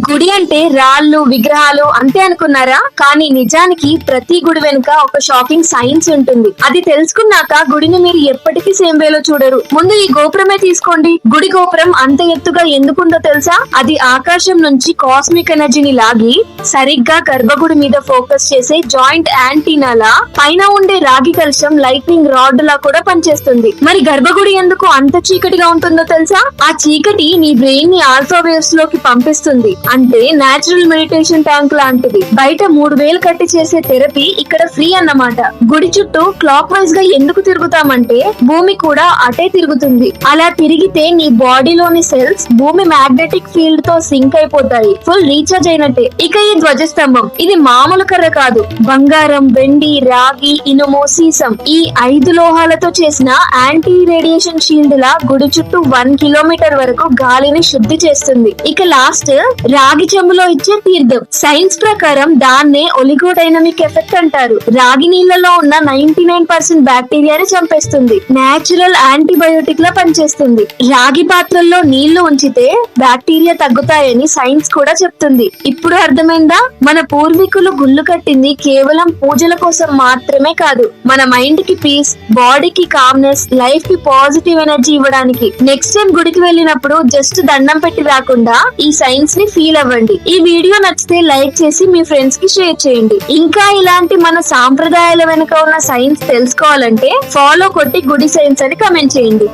గుడి అంటే రాళ్ళు విగ్రహాలు అంతే అనుకున్నారా? కానీ నిజానికి ప్రతి గుడి వెనుక ఒక షాకింగ్ సైన్స్ ఉంటుంది. అది తెలుసుకున్నాక గుడిని మీరు ఎప్పటికీ సేమ్ వేలో చూడరు. ముందు ఈ గోపురమే తీసుకోండి. గుడి గోపురం అంత ఎత్తుగా ఎందుకుందో తెలుసా? అది ఆకాశం నుంచి కాస్మిక్ ఎనర్జీని లాగి సరిగ్గా గర్భగుడి మీద ఫోకస్ చేసే జాయింట్ యాంటీనాలా పైన ఉండే రాగి కలశం లైట్నింగ్ రాడ్ లా కూడా పనిచేస్తుంది. మరి గర్భగుడి ఎందుకు అంత చీకటిగా ఉంటుందో తెలుసా? ఆ చీకటి నీ బ్రెయిన్ ని ఆల్ఫా వేవ్స్ లోకి పంపిస్తుంది. అంటే నేచురల్ మెడిటేషన్ ట్యాంక్ లాంటిది. బయట 3000 కట్టి చేసే థెరపీ ఇక్కడ ఫ్రీ అన్నమాట. గుడి చుట్టూ క్లాక్ వైజ్ గా ఎందుకు తిరుగుతామంటే భూమి కూడా అటే తిరుగుతుంది. అలా తిరిగితే నీ బాడీలోని సెల్స్ భూమి మ్యాగ్నెటిక్ ఫీల్డ్ తో సింక్ అయిపోతాయి. ఫుల్ రీఛార్జ్ అయినట్టే. ఇక ఈ ధ్వజస్తంభం ఇది మామూలు కర్ర కాదు. బంగారం, వెండి, రాగి, ఇనుము, సీసం ఈ 5 లోహాలతో చేసిన యాంటీ రేడియేషన్ షీల్డ్ లా గుడి చుట్టూ 1 కిలోమీటర్ వరకు గాలిని శుద్ధి చేస్తుంది. ఇక లాస్ట్ రాగి చెంబులో ఇచ్చే తీర్థం. సైన్స్ ప్రకారం దాన్నే ఒలిగోడైనమిక్ ఎఫెక్ట్ అంటారు. రాగి నీళ్లలో ఉన్న 99% బ్యాక్టీరియాని చంపేస్తుంది. నేచురల్ యాంటీబయోటిక్ లా పనిచేస్తుంది. రాగి పాత్రల్లో నీళ్లు ఉంచితే బ్యాక్టీరియా తగ్గుతాయని సైన్స్ కూడా చెప్తుంది. ఇప్పుడు అర్థమైందా? మన పూర్వీకులు గుళ్ళు కట్టింది కేవలం పూజల కోసం మాత్రమే కాదు, మన మైండ్ కి పీస్, బాడీకి కామ్నెస్, లైఫ్ కి పాజిటివ్ ఎనర్జీ ఇవ్వడానికి. నెక్స్ట్ టైం గుడికి వెళ్ళినప్పుడు జస్ట్ దండం పెట్టి రాకుండా ఈ సైన్స్ ని ఫీల్ అవ్వండి. ఈ వీడియో నచ్చితే లైక్ చేసి మీ ఫ్రెండ్స్ కి షేర్ చేయండి. ఇంకా ఇలాంటి మన సాంప్రదాయాల వెనుక ఉన్న సైన్స్ తెలుసుకోవాలంటే ఫాలో కొట్టి గుడి సైన్స్ అని కమెంట్ చేయండి.